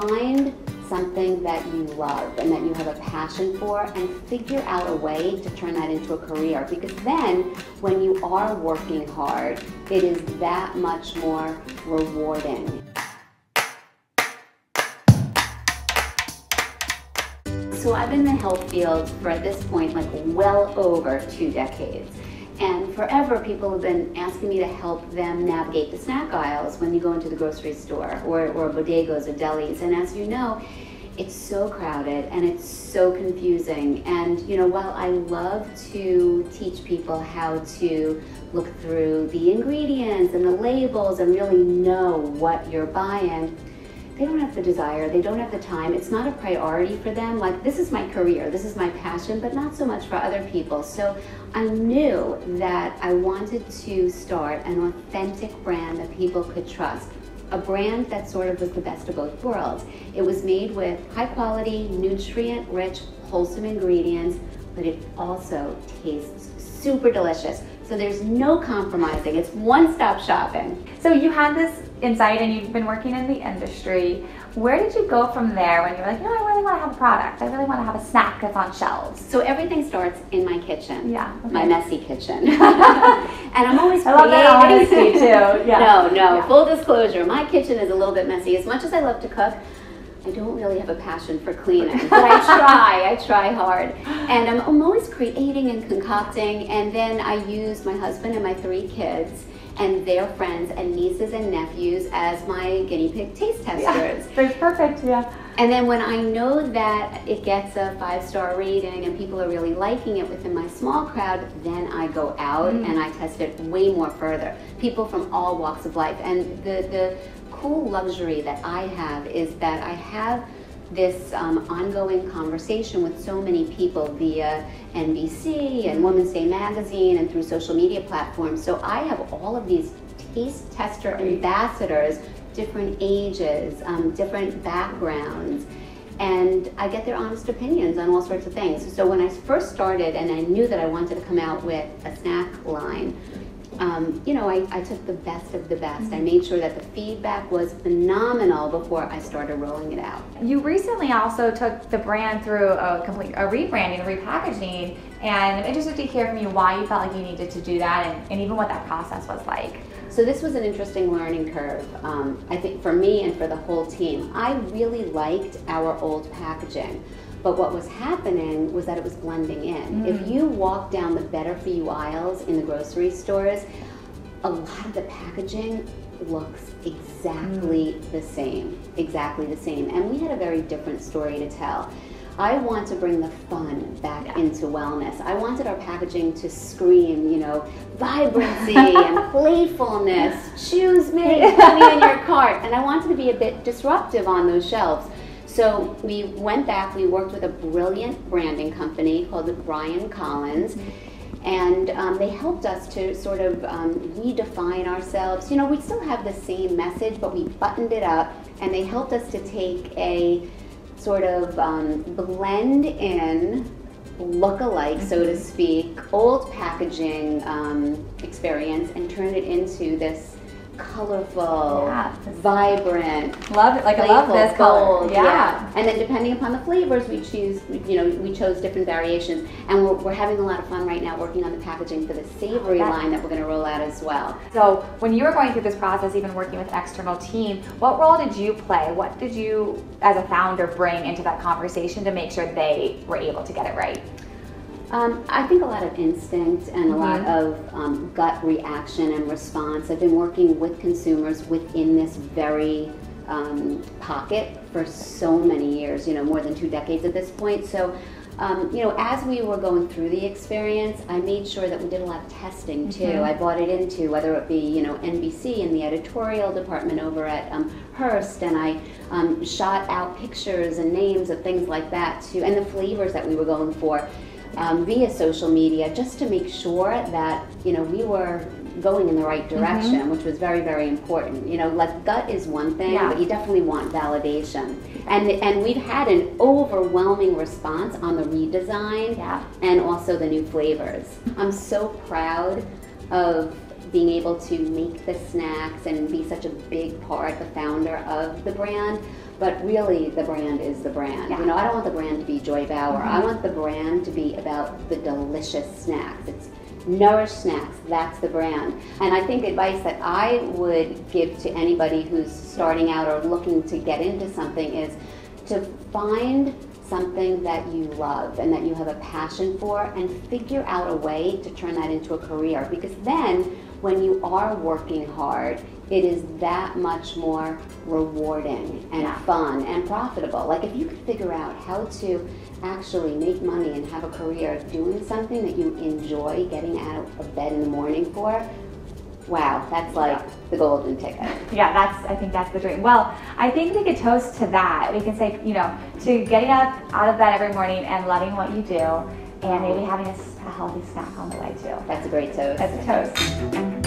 find something that you love and that you have a passion for, and figure out a way to turn that into a career, because then when you are working hard, it is that much more rewarding. So I've been in the health field for, at this point, like well over 2 decades. And forever people have been asking me to help them navigate the snack aisles when you go into the grocery store or bodegas or delis. And as you know, it's so crowded and it's so confusing. And you know, while I love to teach people how to look through the ingredients and the labels and really know what you're buying, they don't have the desire, they don't have the time, it's not a priority for them. Like, this is my career, this is my passion, but not so much for other people. So I knew that I wanted to start an authentic brand that people could trust. A brand that sort of was the best of both worlds. It was made with high quality, nutrient-rich, wholesome ingredients, but it also tastes super delicious. So there's no compromising, it's one-stop shopping. So you had this insight and you've been working in the industry. Where did you go from there when you were like, you know, I really want to have a product, I really want to have a snack that's on shelves? So everything starts in my kitchen. Yeah. Okay. My messy kitchen. And I'm always creating. I love that honesty too. Yeah. No, yeah. Full disclosure, my kitchen is a little bit messy. As much as I love to cook, I don't really have a passion for cleaning, but I try hard. And I'm always creating and concocting, and then I use my husband and my 3 kids and their friends and nieces and nephews as my guinea pig taste testers. Yeah, it's perfect, yeah. And then when I know that it gets a 5-star rating and people are really liking it within my small crowd, then I go out and I test it way more further. People from all walks of life. And the cool luxury that I have is that I have this ongoing conversation with so many people via NBC and Women's Day magazine and through social media platforms. So I have all of these taste tester ambassadors, different ages, different backgrounds, and I get their honest opinions on all sorts of things. So when I first started and I knew that I wanted to come out with a snack line, you know, I took the best of the best. I made sure that the feedback was phenomenal before I started rolling it out. You recently also took the brand through a rebranding, repackaging, and I'm interested to hear from you why you felt like you needed to do that and even what that process was like. So this was an interesting learning curve, I think, for me and for the whole team. I really liked our old packaging. But what was happening was that it was blending in. If you walk down the better for you aisles in the grocery stores, a lot of the packaging looks exactly the same, And we had a very different story to tell. I want to bring the fun back into wellness. I wanted our packaging to scream, you know, vibrancy and playfulness. Choose me, put me in your cart. And I wanted to be a bit disruptive on those shelves. So we went back, we worked with a brilliant branding company called Brian Collins, and they helped us to sort of redefine ourselves. You know, we still have the same message, but we buttoned it up, and they helped us to take a sort of blend in, look-alike, so to speak, old packaging experience and turn it into this colorful, vibrant, love it. Like, I love this gold. Color. Yeah. And then depending upon the flavors, we choose. You know, we chose different variations, and we're having a lot of fun right now working on the packaging for the savory line that we're going to roll out as well. So when you were going through this process, even working with an external team, what role did you play? What did you, as a founder, bring into that conversation to make sure they were able to get it right? I think a lot of instinct and a lot of gut reaction and response. I've been working with consumers within this very pocket for so many years, you know, more than 2 decades at this point. So, you know, as we were going through the experience, I made sure that we did a lot of testing too. I bought it into, whether it be, you know, NBC in the editorial department over at Hearst, and I shot out pictures and names of things like that too, and the flavors that we were going for. Via social media, just to make sure that, you know, we were going in the right direction, which was very, very important. You know, like, gut is one thing, but you definitely want validation. And we've had an overwhelming response on the redesign and also the new flavors. I'm so proud of being able to make the snacks and be such a big part, the founder of the brand. but really the brand is the brand. Yeah. You know, I don't want the brand to be Joy Bauer. I want the brand to be about the delicious snacks. It's Nourish Snacks, that's the brand. And I think advice that I would give to anybody who's starting out or looking to get into something is to find something that you love and that you have a passion for, and figure out a way to turn that into a career, because then when you are working hard, it is that much more rewarding and fun and profitable. Like if you could figure out how to actually make money and have a career doing something that you enjoy getting out of bed in the morning for, wow, that's like the golden ticket. Yeah, I think that's the dream. Well, I think we could toast to that. We can say, you know, to getting up out of bed every morning and loving what you do, and maybe having a healthy snack on the way too. That's a great toast. That's a toast.